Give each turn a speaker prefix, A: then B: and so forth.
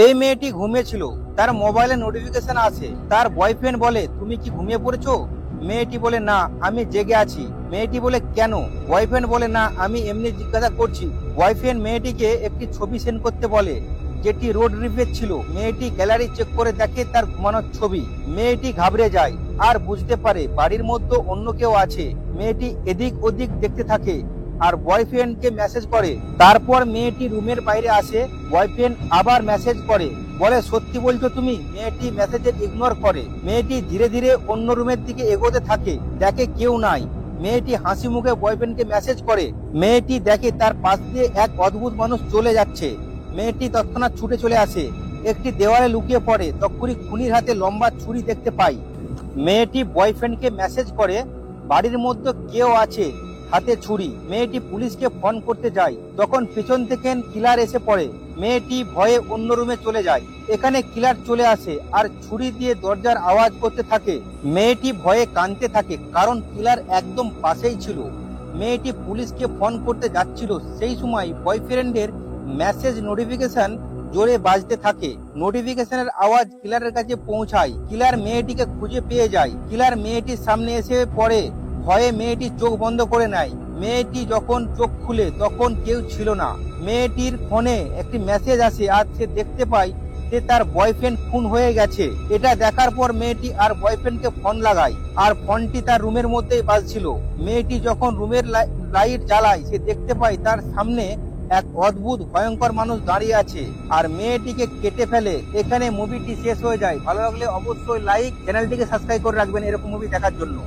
A: এই মেয়েটি ঘুমিয়েছিল, তার মোবাইলে নোটিফিকেশন আসে, তার বয়ফ্রেন্ড বলে তুমি কি ঘুমিয়ে পড়েছো? মেয়েটি বলে না, আমি জেগে আছি। মেয়েটি বলে কেন? বয়ফ্রেন্ড বলে না, আমি এমনি জিজ্ঞাসা করছি। বয়ফ্রেন্ড মেয়েটিকে একটি ছবি সেন্ড করতে বলে, যেটি রোড রিপের ছিল। মেয়েটি গ্যালারি চেক করে দেখে তার ঘুমানোর ছবি। মেয়েটি ঘাবড়ে যায় আর বুঝতে পারে বাড়ির মধ্যে অন্য কেউ আছে। মেয়েটি এদিক ওদিক দেখতে থাকে আর বয়ফ্রেন্ডকে মেসেজ করে। তারপর মেয়েটি রুমের বাইরে আসে, বয়ফ্রেন্ড আবার মেসেজ করে, বলে সত্যি বলছো তুমি? মেয়েটি মেসেজের ইগনোর করে। মেয়েটি ধীরে ধীরে অন্য রুমের দিকে এগোতে থাকে, দেখে কেউ নাই। মেয়েটি হাসি মুখে বয়ফ্রেন্ডকে মেসেজ করে। মেয়েটি দেখে তার পাশ দিয়ে এক অদ্ভুত মানুষ চলে যাচ্ছে। মেয়েটি তৎক্ষণাৎ ছুটে চলে আসে, একটি দেওয়ালে লুকিয়ে পড়ে। তখনই খুনির হাতে লম্বা ছুরি দেখতে পাই। মেয়েটি বয়ফ্রেন্ডকে মেসেজ করে, বাড়ির মধ্যে কেউ আছে, হাতে ছুরি। মেয়েটি পুলিশকে ফোন করতে যায়, তখন পিছন থেকে কিলার এসে পড়ে। মেয়েটি ভয়ে অন্য রুমে চলে যায়। এখানে কিলার চলে আসে আর ছুরি দিয়ে দরজার আওয়াজ করতে থাকে। মেয়েটি ভয়ে কাঁদতে থাকে, কারণ কিলার একদম পাশেই ছিল। মেয়েটি পুলিশকে ফোন করতে যাচ্ছিল, সেই সময় বয়ফ্রেন্ডের মেসেজ নোটিফিকেশন জোরে বাজতে থাকে। নোটিফিকেশনের আওয়াজ কিলারের কাছে পৌঁছায়। কিলার মেয়েটিকে খুঁজে পেয়ে যায়। কিলার মেয়েটির সামনে এসে পড়ে। ভয়ে মেয়েটি চোখ বন্ধ করে নেয়। মেয়েটি যখন চোখ খুলে তখন কেউ ছিল না। মেয়েটির ফোনে একটি মেসেজ আসে আর সে দেখতে পায় যে তার বয়ফ্রেন্ড খুন হয়ে গেছে। এটা দেখার পর মেয়েটি আর বয়ফ্রেন্ডকে ফোন লাগায়, আর ফোনটি তার রুমের মধ্যেই বাজছিল। মেয়েটি যখন রুমের লাইট জ্বালায়, সে দেখতে পায় তার সামনে এক অদ্ভুত ভয়ঙ্কর মানুষ দাঁড়িয়ে আছে আর মেয়েটিকে কেটে ফেলে। এখানে মুভিটি শেষ হয়ে যায়। ভালো লাগলে অবশ্যই লাইক, চ্যানেলটিকে সাবস্ক্রাইব করে রাখবেন এরকম মুভি দেখার জন্য।